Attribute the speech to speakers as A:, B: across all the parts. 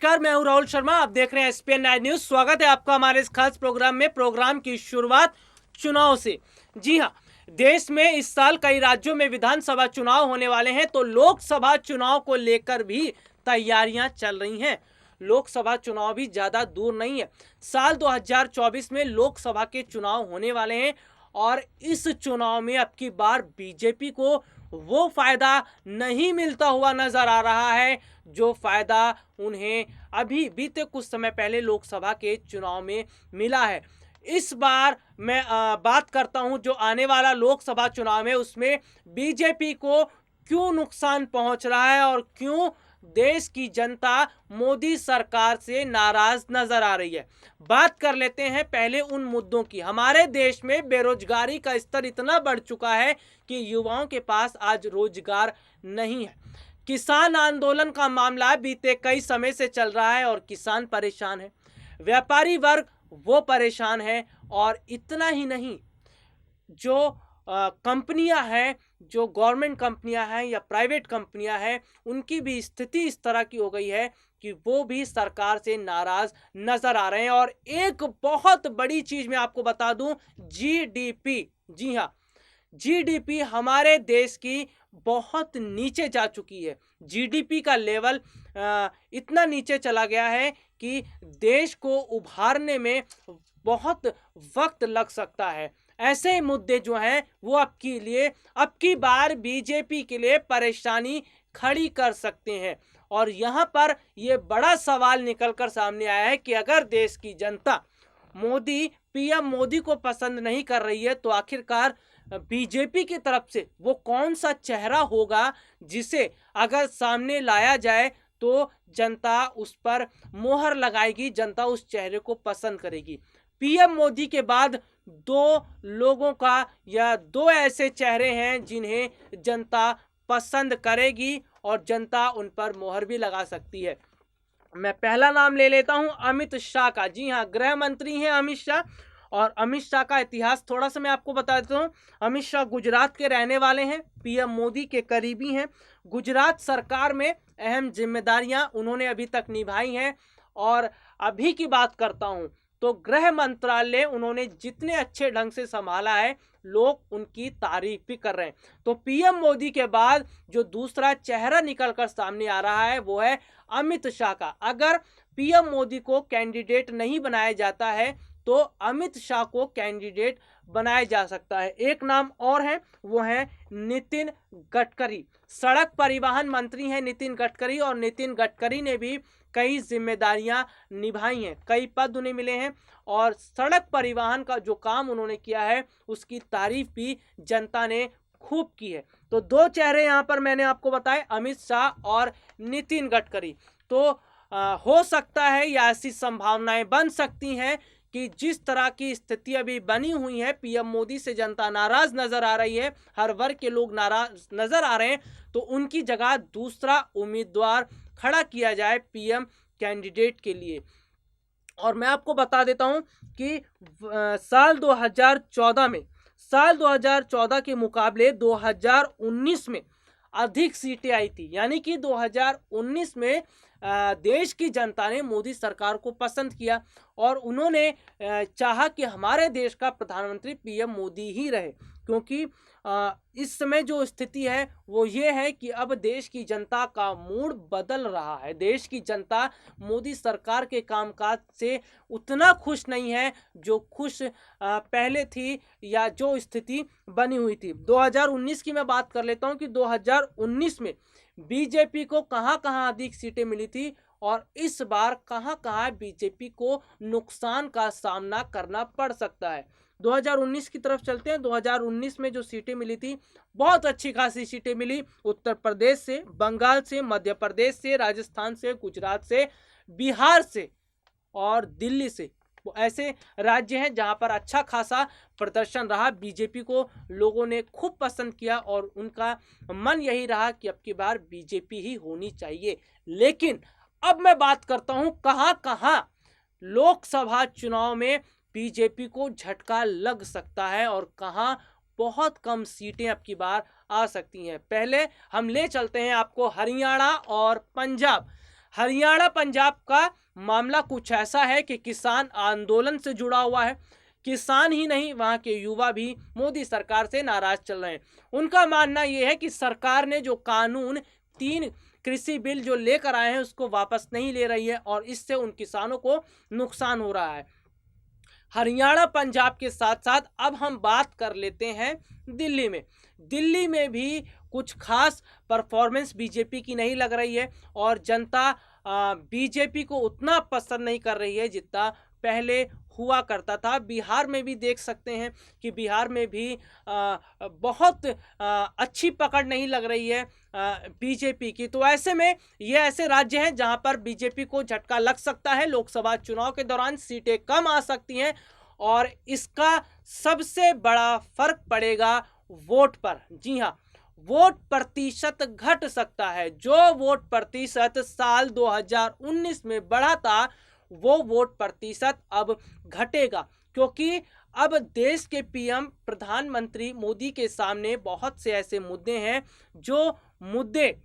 A: नमस्कार, मैं हूं राहुल शर्मा। आप देख रहे हैं एसपीएन 9 न्यूज। स्वागत है आपका हमारे इस खास प्रोग्राम में। प्रोग्राम की शुरुआत चुनाव से। जी हां, देश में इस साल कई राज्यों में विधानसभा चुनाव होने वाले हैं, तो लोकसभा चुनाव को लेकर भी तैयारियां चल रही हैं। लोकसभा चुनाव भी ज्यादा दूर नहीं है। साल 2024 में लोकसभा के चुनाव होने वाले हैं और इस चुनाव में अब की बार बीजेपी को वो फायदा नहीं मिलता हुआ नजर आ रहा है जो फायदा उन्हें अभी बीते कुछ समय पहले लोकसभा के चुनाव में मिला है। इस बार मैं बात करता हूं जो आने वाला लोकसभा चुनाव है उसमें बीजेपी को क्यों नुकसान पहुंच रहा है और क्यों देश की जनता मोदी सरकार से नाराज नजर आ रही है। बात कर लेते हैं पहले उन मुद्दों की। हमारे देश में बेरोजगारी का स्तर इतना बढ़ चुका है कि युवाओं के पास आज रोजगार नहीं है। किसान आंदोलन का मामला बीते कई समय से चल रहा है और किसान परेशान है, व्यापारी वर्ग वो परेशान है और इतना ही नहीं, जो कंपनियां हैं, जो गवर्नमेंट कंपनियां हैं या प्राइवेट कंपनियां हैं, उनकी भी स्थिति इस तरह की हो गई है कि वो भी सरकार से नाराज नजर आ रहे हैं। और एक बहुत बड़ी चीज मैं आपको बता दूं, जीडीपी। जी हां, जीडीपी हमारे देश की बहुत नीचे जा चुकी है। जीडीपी का लेवल इतना नीचे चला गया है कि देश को उभारने में बहुत वक्त लग सकता है। ऐसे मुद्दे जो हैं वो अब की बार बीजेपी के लिए परेशानी खड़ी कर सकते हैं। और यहाँ पर ये बड़ा सवाल निकलकर सामने आया है कि अगर देश की जनता पीएम मोदी को पसंद नहीं कर रही है तो आखिरकार बीजेपी की तरफ से वो कौन सा चेहरा होगा जिसे अगर सामने लाया जाए तो जनता उस पर मोहर लगाएगी, जनता उस चेहरे को पसंद करेगी। पीएम मोदी के बाद दो ऐसे चेहरे हैं जिन्हें जनता पसंद करेगी और जनता उन पर मोहर भी लगा सकती है। मैं पहला नाम ले लेता हूं अमित शाह का। जी हां, गृह मंत्री हैं अमित शाह। और अमित शाह का इतिहास थोड़ा सा मैं आपको बता देता हूं। अमित शाह गुजरात के रहने वाले हैं, पीएम मोदी के करीबी हैं। गुजरात सरकार में अहम जिम्मेदारियां उन्होंने अभी तक निभाई हैं। और अभी की बात करता हूं तो गृह मंत्रालय उन्होंने जितने अच्छे ढंग से संभाला है, लोग उनकी तारीफ भी कर रहे हैं। तो पीएम मोदी के बाद जो दूसरा चेहरा निकलकर सामने आ रहा है वो है अमित शाह का। अगर पीएम मोदी को कैंडिडेट नहीं बनाया जाता है तो अमित शाह को कैंडिडेट बनाया जा सकता है। एक नाम और है, वो है नितिन गडकरी। सड़क परिवहन मंत्री हैं नितिन गडकरी और नितिन गडकरी ने भी कई जिम्मेदारियां निभाई हैं, कई पद उन्हें मिले हैं और सड़क परिवहन का जो काम उन्होंने किया है उसकी तारीफ भी जनता ने खूब की है। तो दो चेहरे यहाँ पर मैंने आपको बताए, अमित शाह और नितिन गडकरी। तो हो सकता है या ऐसी संभावनाएं बन सकती हैं कि जिस तरह की स्थिति अभी बनी हुई है, पीएम मोदी से जनता नाराज नजर आ रही है, हर वर्ग के लोग नाराज नजर आ रहे हैं, तो उनकी जगह दूसरा उम्मीदवार खड़ा किया जाए पीएम कैंडिडेट के लिए। और मैं आपको बता देता हूं कि साल 2014 के मुकाबले 2019 में अधिक सीटें आई थी। यानी कि 2019 में देश की जनता ने मोदी सरकार को पसंद किया और उन्होंने चाहा कि हमारे देश का प्रधानमंत्री पीएम मोदी ही रहे, क्योंकि इस समय जो स्थिति है वो ये है कि अब देश की जनता का मूड बदल रहा है। देश की जनता मोदी सरकार के कामकाज से उतना खुश नहीं है जो खुश पहले थी या जो स्थिति बनी हुई थी। 2019 की मैं बात कर लेता हूं कि 2019 में बीजेपी को कहां-कहां अधिक सीटें मिली थी और इस बार कहां-कहां बीजेपी को नुकसान का सामना करना पड़ सकता है। 2019 की तरफ चलते हैं। 2019 में जो सीटें मिली थी, बहुत अच्छी खासी सीटें मिली। उत्तर प्रदेश से, बंगाल से, मध्य प्रदेश से, राजस्थान से, गुजरात से, बिहार से और दिल्ली से। वो ऐसे राज्य हैं जहां पर अच्छा खासा प्रदर्शन रहा। बीजेपी को लोगों ने खूब पसंद किया और उनका मन यही रहा कि अब की बार बीजेपी ही होनी चाहिए। लेकिन अब मैं बात करता हूं कहां-कहां लोकसभा चुनाव में बीजेपी को झटका लग सकता है और कहां बहुत कम सीटें अब की बार आ सकती हैं। पहले हम ले चलते हैं आपको हरियाणा और पंजाब। हरियाणा पंजाब का मामला कुछ ऐसा है कि किसान आंदोलन से जुड़ा हुआ है। किसान ही नहीं, वहां के युवा भी मोदी सरकार से नाराज चल रहे हैं। उनका मानना यह है कि सरकार ने जो कानून 3 कृषि बिल जो लेकर आए हैं उसको वापस नहीं ले रही है और इससे उन किसानों को नुकसान हो रहा है। हरियाणा पंजाब के साथ साथ अब हम बात कर लेते हैं दिल्ली में। दिल्ली में भी कुछ खास परफॉर्मेंस बीजेपी की नहीं लग रही है और जनता बीजेपी को उतना पसंद नहीं कर रही है जितना पहले हुआ करता था। बिहार में भी देख सकते हैं कि बिहार में भी बहुत अच्छी पकड़ नहीं लग रही है बीजेपी की। तो ऐसे में ये ऐसे राज्य हैं जहां पर बीजेपी को झटका लग सकता है। लोकसभा चुनाव के दौरान सीटें कम आ सकती हैं और इसका सबसे बड़ा फर्क पड़ेगा वोट पर। जी हाँ, वोट प्रतिशत घट सकता है। जो वोट प्रतिशत साल 2019 में बढ़ा था वो वोट प्रतिशत अब घटेगा, क्योंकि अब देश के पीएम प्रधानमंत्री मोदी के सामने बहुत से ऐसे मुद्दे हैं जो मुद्दे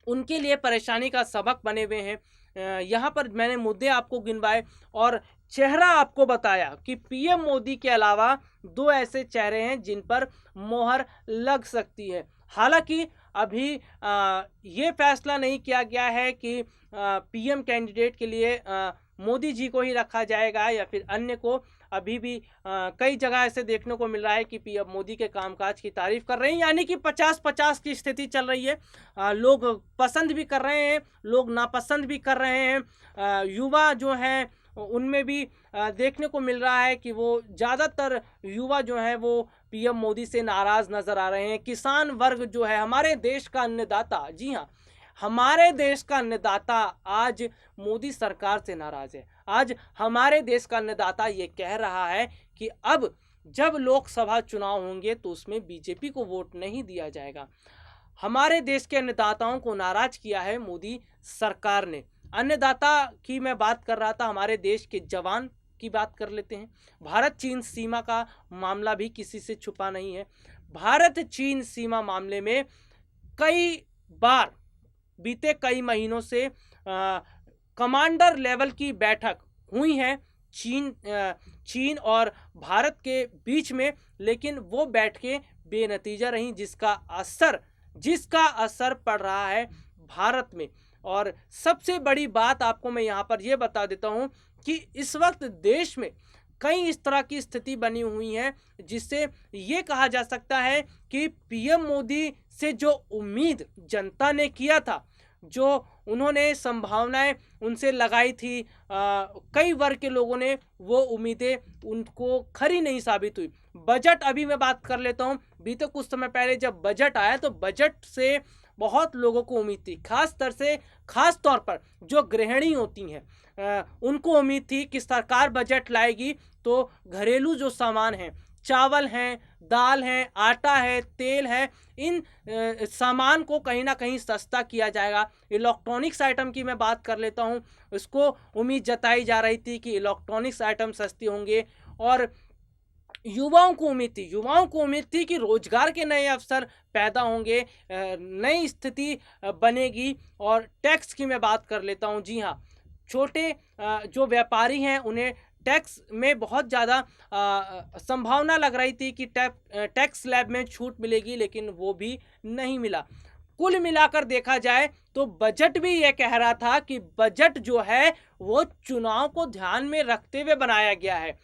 A: उनके लिए परेशानी का सबक बने हुए हैं। यहाँ पर मैंने मुद्दे आपको गिनवाए और चेहरा आपको बताया कि पीएम मोदी के अलावा 2 ऐसे चेहरे हैं जिन पर मोहर लग सकती है। हालांकि अभी ये फैसला नहीं किया गया है कि पीएम कैंडिडेट के लिए मोदी जी को ही रखा जाएगा या फिर अन्य को। अभी भी कई जगह ऐसे देखने को मिल रहा है कि पीएम मोदी के कामकाज की तारीफ कर रहे हैं, यानी कि 50-50 की स्थिति चल रही है। लोग पसंद भी कर रहे हैं, लोग नापसंद भी कर रहे हैं। युवा जो हैं उनमें भी देखने को मिल रहा है कि वो ज़्यादातर युवा जो है वो पीएम मोदी से नाराज़ नज़र आ रहे हैं। किसान वर्ग जो है, हमारे देश का अन्नदाता, जी हाँ, हमारे देश का अन्नदाता आज मोदी सरकार से नाराज़ है। आज हमारे देश का अन्नदाता ये कह रहा है कि अब जब लोकसभा चुनाव होंगे तो उसमें बीजेपी को वोट नहीं दिया जाएगा। हमारे देश के अन्नदाताओं को नाराज किया है मोदी सरकार ने। अन्नदाता की मैं बात कर रहा था, हमारे देश के जवान की बात कर लेते हैं। भारत चीन सीमा का मामला भी किसी से छुपा नहीं है। भारत चीन सीमा मामले में कई बार बीते कई महीनों से कमांडर लेवल की बैठक हुई है चीन और भारत के बीच में, लेकिन वो बैठकें बेनतीजा रहीं, जिसका असर पड़ रहा है भारत में। और सबसे बड़ी बात आपको मैं यहाँ पर यह बता देता हूँ कि इस वक्त देश में कई इस तरह की स्थिति बनी हुई है जिससे ये कहा जा सकता है कि पीएम मोदी से जो उम्मीद जनता ने किया था, जो उन्होंने संभावनाएं उनसे लगाई थी, कई वर्ग के लोगों ने वो उम्मीदें उनको खरी नहीं साबित हुई। बजट, अभी मैं बात कर लेता हूँ। बीते कुछ समय पहले जब बजट आया तो बजट से बहुत लोगों को उम्मीद थी, खास तौर पर जो गृहिणी होती हैं उनको उम्मीद थी कि सरकार बजट लाएगी तो घरेलू जो सामान हैं, चावल हैं, दाल हैं, आटा है, तेल है, इन सामान को कहीं ना कहीं सस्ता किया जाएगा। इलेक्ट्रॉनिक्स आइटम की मैं बात कर लेता हूँ, उसको उम्मीद जताई जा रही थी कि इलेक्ट्रॉनिक्स आइटम सस्ते होंगे। और युवाओं को उम्मीद थी कि रोजगार के नए अवसर पैदा होंगे, नई स्थिति बनेगी। और टैक्स की मैं बात कर लेता हूँ। जी हाँ, छोटे जो व्यापारी हैं उन्हें टैक्स में बहुत ज़्यादा संभावना लग रही थी कि टैक्स स्लैब में छूट मिलेगी, लेकिन वो भी नहीं मिला। कुल मिलाकर देखा जाए तो बजट भी ये कह रहा था कि बजट जो है वो चुनाव को ध्यान में रखते हुए बनाया गया है।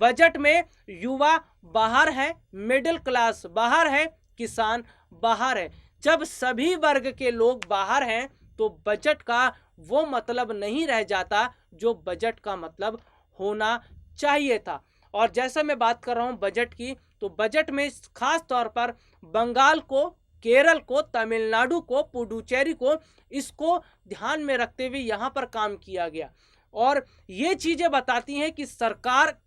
A: बजट में युवा बाहर है, मिडिल क्लास बाहर है, किसान बाहर है। जब सभी वर्ग के लोग बाहर हैं तो बजट का वो मतलब नहीं रह जाता जो बजट का मतलब होना चाहिए था। और जैसा मैं बात कर रहा हूँ बजट की, तो बजट में खास तौर पर बंगाल को, केरल को, तमिलनाडु को, पुडुचेरी को, इसको ध्यान में रखते हुए यहाँ पर काम किया गया। और ये चीज़ें बताती हैं कि सरकार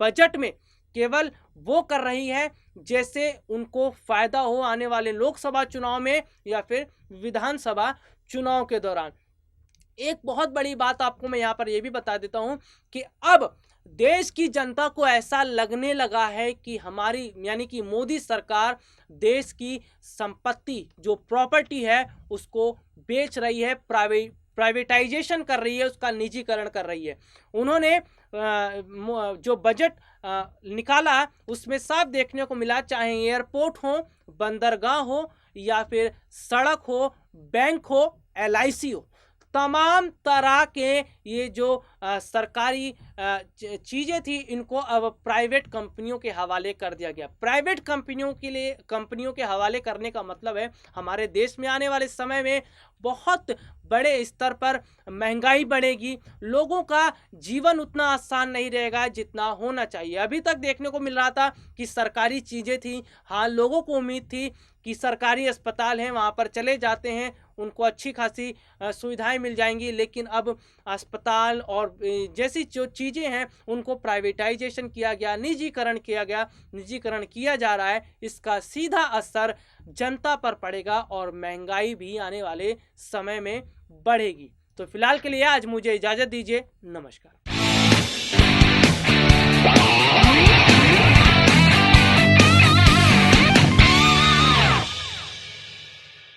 A: बजट में केवल वो कर रही है जैसे उनको फायदा हो आने वाले लोकसभा चुनाव में या फिर विधानसभा चुनाव के दौरान। एक बहुत बड़ी बात आपको मैं यहाँ पर यह भी बता देता हूँ कि अब देश की जनता को ऐसा लगने लगा है कि हमारी यानी कि मोदी सरकार देश की संपत्ति जो प्रॉपर्टी है उसको बेच रही है, प्राइवेटाइजेशन कर रही है, उसका निजीकरण कर रही है। उन्होंने जो बजट निकाला उसमें साफ देखने को मिला, चाहे एयरपोर्ट हो, बंदरगाह हो, या फिर सड़क हो, बैंक हो, LIC हो, तमाम तरह के ये जो सरकारी चीज़ें थी इनको अब प्राइवेट कंपनियों के हवाले कर दिया गया। प्राइवेट कंपनियों के हवाले करने का मतलब है हमारे देश में आने वाले समय में बहुत बड़े स्तर पर महंगाई बढ़ेगी, लोगों का जीवन उतना आसान नहीं रहेगा जितना होना चाहिए। अभी तक देखने को मिल रहा था कि सरकारी चीज़ें थी, हाँ लोगों को उम्मीद थी कि सरकारी अस्पताल हैं वहाँ पर चले जाते हैं, उनको अच्छी खासी सुविधाएं मिल जाएंगी, लेकिन अब अस्पताल और जैसी जो चीज़ें हैं उनको प्राइवेटाइजेशन किया गया, निजीकरण किया जा रहा है। इसका सीधा असर जनता पर पड़ेगा और महंगाई भी आने वाले समय में बढ़ेगी। तो फिलहाल के लिए आज मुझे इजाज़त दीजिए, नमस्कार।